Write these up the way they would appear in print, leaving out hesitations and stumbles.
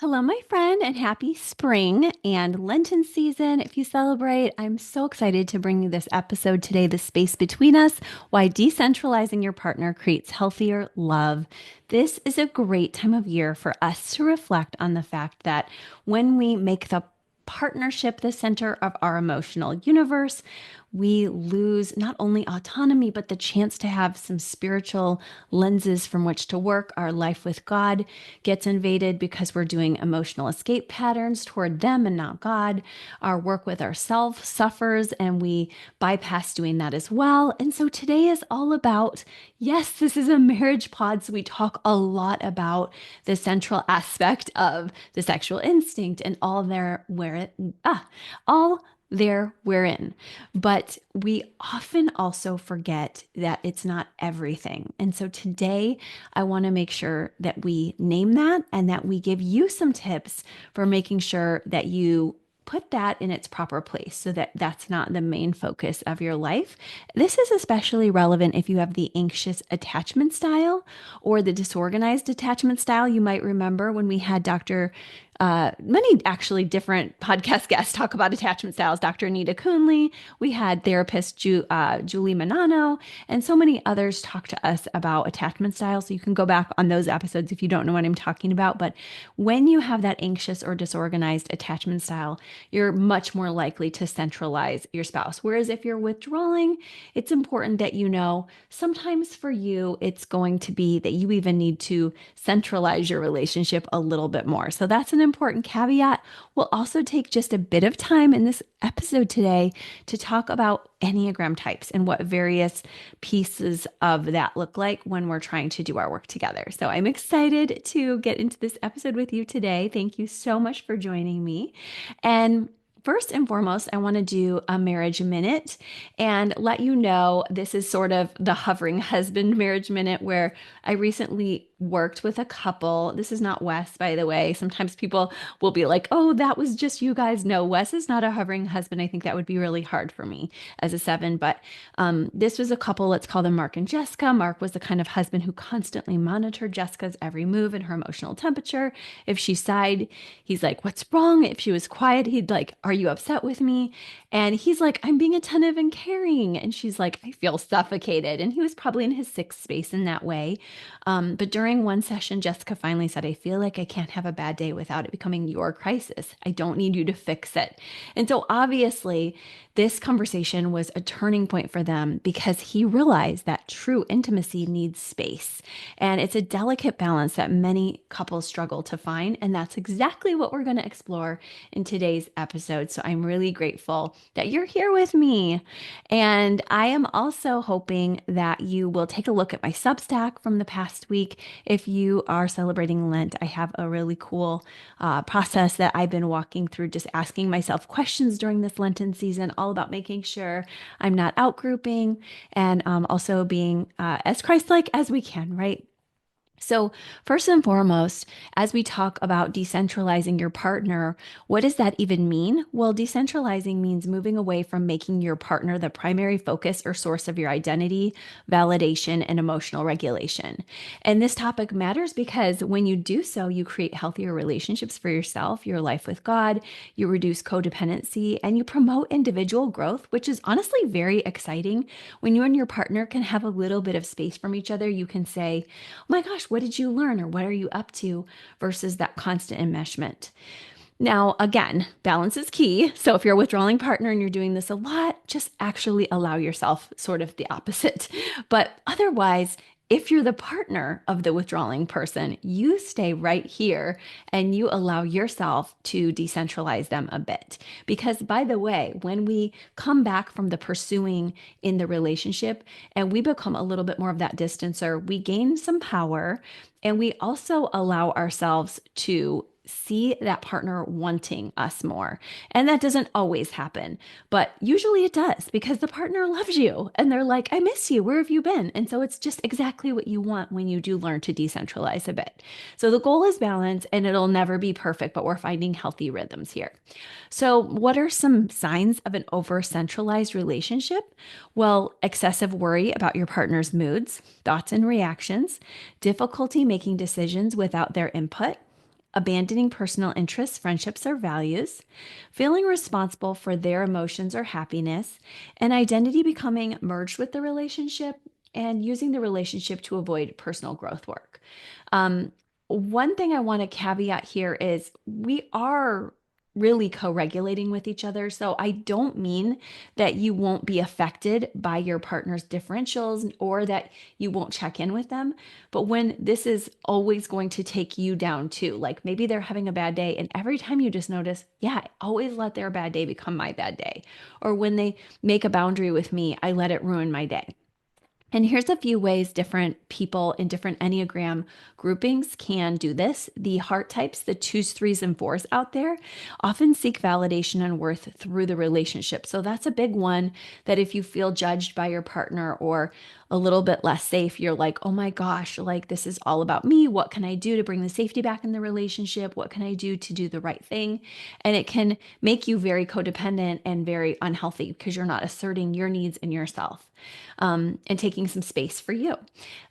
Hello, my friend, and happy spring and Lenten season. If you celebrate, I'm so excited to bring you this episode today, The Space Between Us, Why Decentralizing Your Partner Creates Healthier Love. This is a great time of year for us to reflect on the fact that when we make the partnership the center of our emotional universe, we lose not only autonomy, but the chance to have some spiritual lenses from which to work. Our life with God gets invaded because we're doing emotional escape patterns toward them and not God. Our work with ourselves suffers and we bypass doing that as well. And so today is all about, yes, this is a marriage pod. So we talk a lot about the central aspect of the sexual instinct and all there wherein. But we often also forget that it's not everything. And so today I want to make sure that we name that and that we give you some tips for making sure that you put that in its proper place so that that's not the main focus of your life. This is especially relevant if you have the anxious attachment style or the disorganized attachment style. You might remember when we had many actually different podcast guests talk about attachment styles. Dr. Anita Coonley, we had therapist Julie Manano, and so many others talk to us about attachment styles. So you can go back on those episodes if you don't know what I'm talking about. But when you have that anxious or disorganized attachment style, you're much more likely to centralize your spouse. Whereas if you're withdrawing, it's important that you know sometimes for you, it's going to be that you even need to centralize your relationship a little bit more. So that's an important caveat. We'll also take just a bit of time in this episode today to talk about Enneagram types and what various pieces of that look like when we're trying to do our work together. So I'm excited to get into this episode with you today. Thank you so much for joining me. And first and foremost, I want to do a marriage minute and let you know this is sort of the hovering husband marriage minute where I recently worked with a couple. This is not Wes, by the way. Sometimes people will be like, oh, that was just you guys. No, Wes is not a hovering husband. I think that would be really hard for me as a seven. But this was a couple, let's call them Mark and Jessica. Mark was the kind of husband who constantly monitored Jessica's every move and her emotional temperature. If she sighed, he's like, what's wrong? If she was quiet, he'd like, are you upset with me? And he's like, I'm being attentive and caring. And she's like, I feel suffocated. And he was probably in his sixth space in that way. But during one session, Jessica finally said, I feel like I can't have a bad day without it becoming your crisis. I don't need you to fix it. And so obviously, this conversation was a turning point for them because he realized that true intimacy needs space. And it's a delicate balance that many couples struggle to find. And that's exactly what we're going to explore in today's episode. So I'm really grateful that you're here with me. And I am also hoping that you will take a look at my Substack from the past week. If you are celebrating Lent, I have a really cool process that I've been walking through, just asking myself questions during this Lenten season, all about making sure I'm not outgrouping and also being as Christ-like as we can, right? So, first and foremost, as we talk about decentralizing your partner, what does that even mean? Well, decentralizing means moving away from making your partner the primary focus or source of your identity, validation, and emotional regulation. And this topic matters because when you do so, you create healthier relationships for yourself, your life with God, you reduce codependency, and you promote individual growth, which is honestly very exciting. When you and your partner can have a little bit of space from each other, you can say, oh my gosh, what did you learn or what are you up to versus that constant enmeshment. Now, again, balance is key. So if you're a withdrawing partner and you're doing this a lot, just actually allow yourself sort of the opposite. But otherwise, if you're the partner of the withdrawing person, you stay right here and you allow yourself to decentralize them a bit. Because, by the way, when we come back from the pursuing in the relationship and we become a little bit more of that distancer, we gain some power and we also allow ourselves to see that partner wanting us more. And that doesn't always happen, but usually it does because the partner loves you and they're like, I miss you. Where have you been? And so it's just exactly what you want when you do learn to decentralize a bit. So the goal is balance and it'll never be perfect, but we're finding healthy rhythms here. So, what are some signs of an over centralized relationship? Well, excessive worry about your partner's moods, thoughts, and reactions, difficulty making decisions without their input, abandoning personal interests, friendships, or values, feeling responsible for their emotions or happiness, and identity becoming merged with the relationship, and using the relationship to avoid personal growth work. Um, One thing I want to caveat here is we are really co-regulating with each other. So I don't mean that you won't be affected by your partner's differentials or that you won't check in with them. But when this is always going to take you down too, like maybe they're having a bad day, and every time you just notice, yeah, I always let their bad day become my bad day. Or when they make a boundary with me, I let it ruin my day. And here's a few ways different people in different Enneagram groupings can do this. The heart types, the twos, threes, and fours out there, often seek validation and worth through the relationship. So that's a big one that if you feel judged by your partner or a little bit less safe, you're like, oh my gosh, like this is all about me. What can I do to bring the safety back in the relationship? What can I do to do the right thing? And it can make you very codependent and very unhealthy because you're not asserting your needs in yourself, and taking some space for you.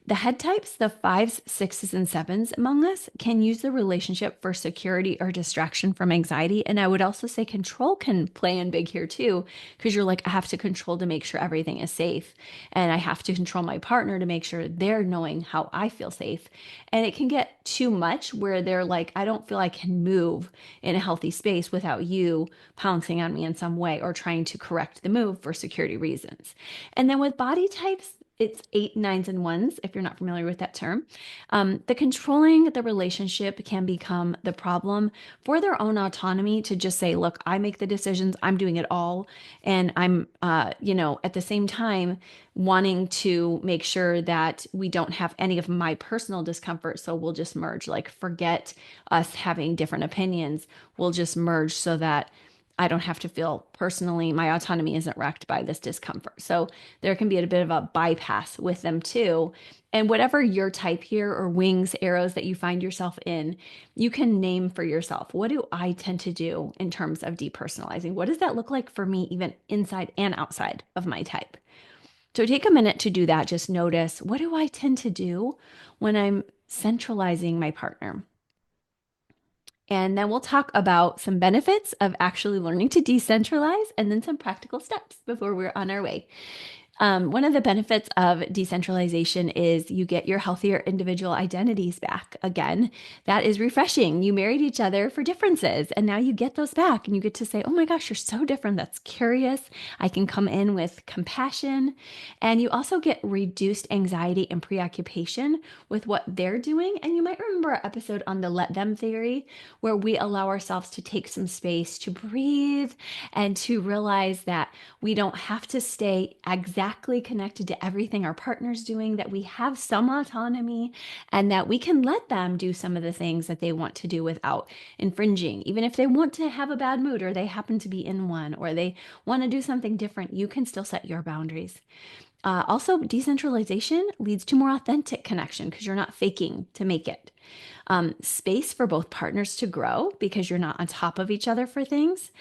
The head types, the fives, sixes, and sevens among us, can use the relationship for security or distraction from anxiety. And I would also say control can play in big here too, because you're like, I have to control to make sure everything is safe. And I have to control my partner to make sure they're knowing how I feel safe. And it can get too much where they're like, I don't feel I can move in a healthy space without you pouncing on me in some way or trying to correct the move for security reasons. And then with body types, it's eight, nines, and ones, if you're not familiar with that term. The controlling the relationship can become the problem for their own autonomy to just say, look, I make the decisions, I'm doing it all. And I'm, at the same time, wanting to make sure that we don't have any of my personal discomfort. So we'll just merge, like, forget us having different opinions. We'll just merge so that I don't have to feel personally, my autonomy isn't wrecked by this discomfort. So there can be a bit of a bypass with them too. And whatever your type here or wings, arrows that you find yourself in, you can name for yourself. What do I tend to do in terms of depersonalizing? What does that look like for me, even inside and outside of my type? So take a minute to do that. Just notice, what do I tend to do when I'm centralizing my partner? And then we'll talk about some benefits of actually learning to decentralize and then some practical steps before we're on our way. One of the benefits of decentralization is you get your healthier individual identities back again. That is refreshing. You married each other for differences, and now you get those back, and you get to say, oh my gosh, you're so different. That's curious. I can come in with compassion. And you also get reduced anxiety and preoccupation with what they're doing. And you might remember our episode on the let them theory, where we allow ourselves to take some space to breathe and to realize that we don't have to stay exactly connected to everything our partner's doing, that we have some autonomy and that we can let them do some of the things that they want to do without infringing. Even if they want to have a bad mood or they happen to be in one or they want to do something different, you can still set your boundaries. Also, decentralization leads to more authentic connection because you're not faking to make it. Space for both partners to grow because you're not on top of each other for things.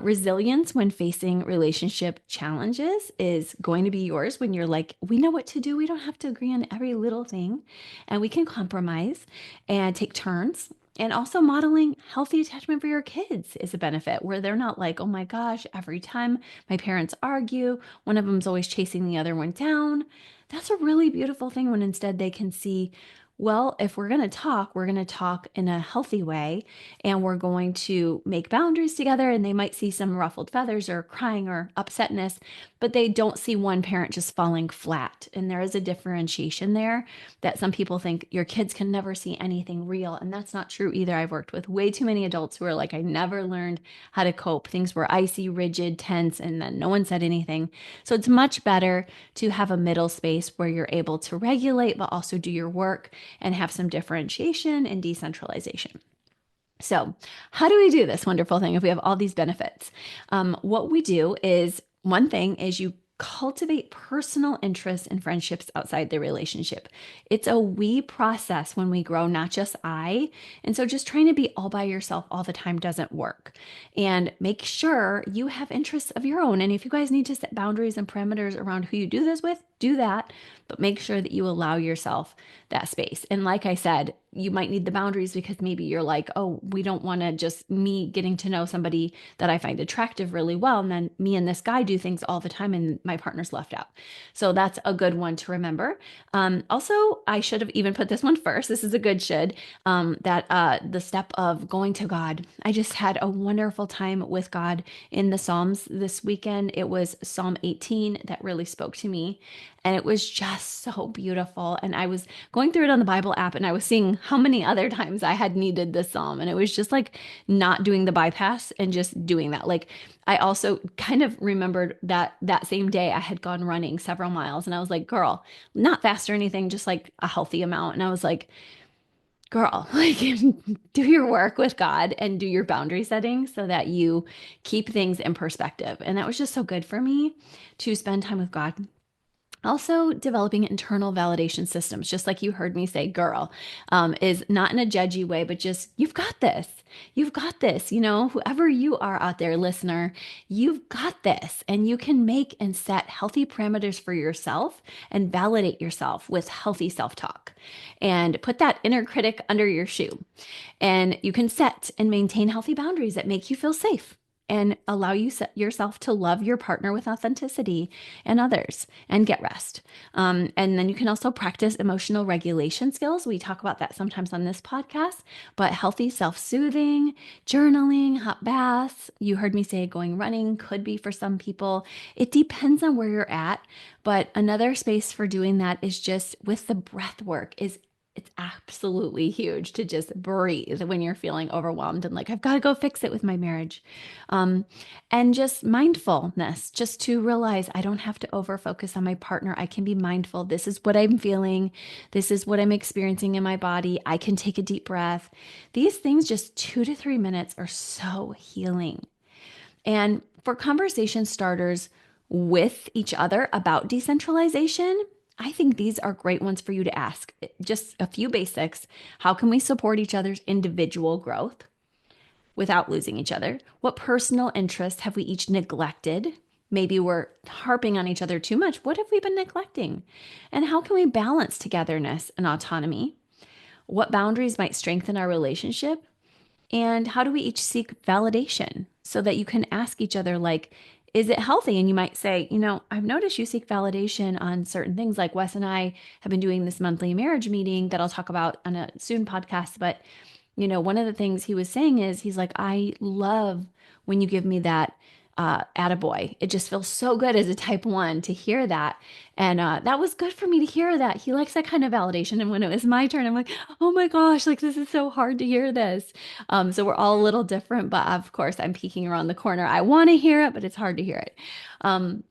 Resilience when facing relationship challenges is going to be yours when you're like, we know what to do. We don't have to agree on every little thing, and we can compromise and take turns. And also, modeling healthy attachment for your kids is a benefit where they're not like, oh my gosh, every time my parents argue, one of them's always chasing the other one down. That's a really beautiful thing when instead they can see, well, if we're going to talk, we're going to talk in a healthy way and we're going to make boundaries together. And they might see some ruffled feathers or crying or upsetness, but they don't see one parent just falling flat. And there is a differentiation there that some people think your kids can never see anything real. And that's not true either. I've worked with way too many adults who are like, I never learned how to cope. Things were icy, rigid, tense, and then no one said anything. So it's much better to have a middle space where you're able to regulate, but also do your work and have some differentiation and decentralization. So, how do we do this wonderful thing if we have all these benefits? What we do is one thing is you cultivate personal interests and friendships outside the relationship. It's a we process when we grow, not just I. And so just trying to be all by yourself all the time doesn't work. And make sure you have interests of your own. And if you guys need to set boundaries and parameters around who you do this with, do that, but make sure that you allow yourself that space. And like I said, you might need the boundaries because maybe you're like, oh, we don't want to just me getting to know somebody that I find attractive really well. And then me and this guy do things all the time and my partner's left out. So that's a good one to remember. Also, I should have even put this one first. This is a good should. That the step of going to God. I just had a wonderful time with God in the Psalms this weekend. It was Psalm 18 that really spoke to me. And it was just so beautiful. And I was going through it on the Bible app and I was seeing how many other times I had needed this psalm. And it was just like not doing the bypass and just doing that. Like I also kind of remembered that that same day I had gone running several miles and I was like, girl, not fast or anything, just like a healthy amount. And I was like, girl, like do your work with God and do your boundary setting so that you keep things in perspective. And that was just so good for me to spend time with God. Also, developing internal validation systems, just like you heard me say, girl, is not in a judgy way, but just, you've got this. You've got this. You know, whoever you are out there, listener, you've got this. And you can make and set healthy parameters for yourself and validate yourself with healthy self talk and put that inner critic under your shoe. And you can set and maintain healthy boundaries that make you feel safe and allow yourself to love your partner with authenticity and others and get rest. And then you can also practice emotional regulation skills. We talk about that sometimes on this podcast, but healthy self-soothing, journaling, hot baths. You heard me say going running could be for some people. It depends on where you're at, but another space for doing that is just with the breath work is it's absolutely huge to just breathe when you're feeling overwhelmed and like, I've got to go fix it with my marriage. Um, and just mindfulness, just to realize I don't have to over focus on my partner. I can be mindful. This is what I'm feeling. This is what I'm experiencing in my body. I can take a deep breath. These things, just 2 to 3 minutes, are so healing. And for conversation starters with each other about decentralization, I think these are great ones for you to ask. Just a few basics. How can we support each other's individual growth without losing each other? What personal interests have we each neglected? Maybe we're harping on each other too much. What have we been neglecting? And how can we balance togetherness and autonomy? What boundaries might strengthen our relationship? And how do we each seek validation so that you can ask each other, like, is it healthy? And you might say, you know, I've noticed you seek validation on certain things. Like Wes and I have been doing this monthly marriage meeting that I'll talk about on a soon podcast. But, you know, one of the things he was saying is he's like, I love when you give me that attaboy. It just feels so good as a type one to hear that. And that was good for me to hear that. He likes that kind of validation. And when it was my turn, I'm like, oh my gosh, like this is so hard to hear this. So we're all a little different, but of course I'm peeking around the corner. I want to hear it, but it's hard to hear it. Um,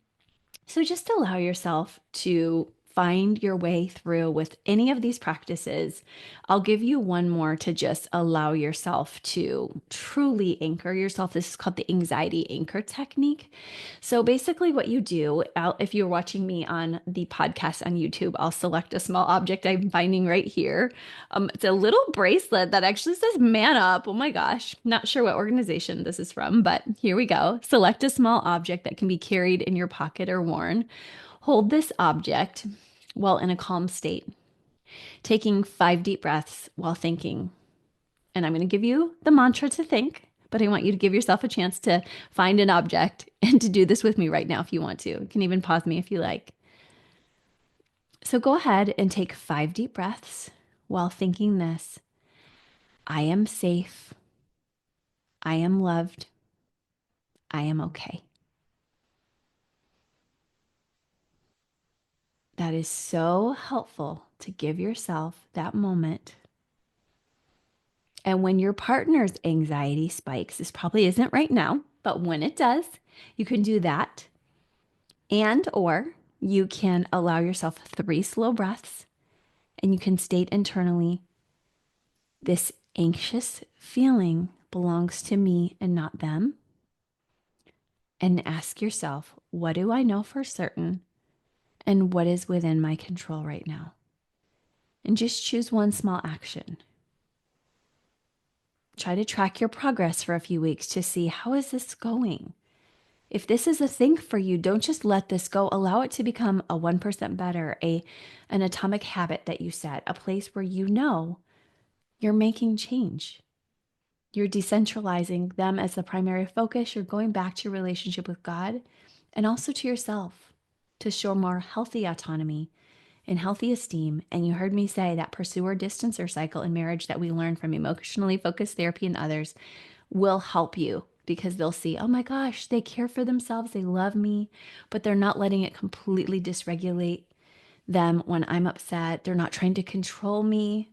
so just allow yourself to find your way through with any of these practices. I'll give you one more to just allow yourself to truly anchor yourself. This is called the anxiety anchor technique. So basically what you do, if you're watching me on the podcast on YouTube, I'll select a small object I'm finding right here. It's a little bracelet that actually says man up. Oh my gosh. Not sure what organization this is from, but here we go. Select a small object that can be carried in your pocket or worn. Hold this object while in a calm state, taking 5 deep breaths while thinking. And I'm going to give you the mantra to think, but I want you to give yourself a chance to find an object and to do this with me right now if you want to. You can even pause me if you like. So go ahead and take 5 deep breaths while thinking this. I am safe. I am loved. I am okay. That is so helpful to give yourself that moment. And when your partner's anxiety spikes, this probably isn't right now, but when it does, you can do that. And or you can allow yourself 3 slow breaths and you can state internally, this anxious feeling belongs to me and not them. And ask yourself, what do I know for certain? And what is within my control right now? And just choose one small action. Try to track your progress for a few weeks to see, how is this going? If this is a thing for you, don't just let this go. Allow it to become a 1% better, an atomic habit that you set, a place where you know you're making change. You're decentralizing them as the primary focus. You're going back to your relationship with God and also to yourself to show more healthy autonomy and healthy esteem. And you heard me say that pursuer distancer cycle in marriage that we learn from emotionally focused therapy and others will help you because they'll see, oh my gosh, they care for themselves, they love me, but they're not letting it completely dysregulate them when I'm upset. They're not trying to control me.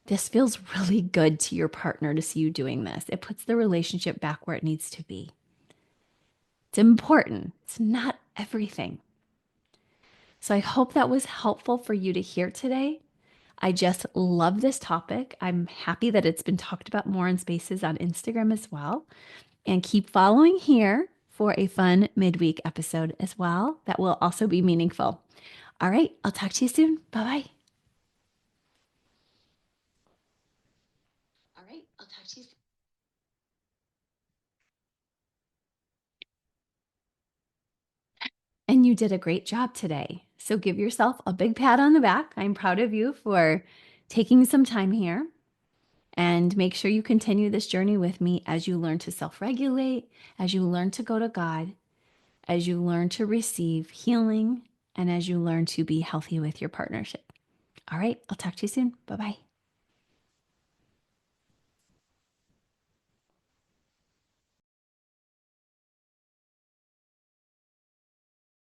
This feels really good to your partner to see you doing this. It puts the relationship back where it needs to be. It's important. It's not everything. So I hope that was helpful for you to hear today. I just love this topic. I'm happy that it's been talked about more in spaces on Instagram as well. And keep following here for a fun midweek episode as well that will also be meaningful. All right, I'll talk to you soon. Bye bye. All right, I'll talk to you soon. And you did a great job today. So give yourself a big pat on the back. I'm proud of you for taking some time here. And make sure you continue this journey with me as you learn to self regulate, as you learn to go to God, as you learn to receive healing, and as you learn to be healthy with your partnership. All right, I'll talk to you soon. Bye bye.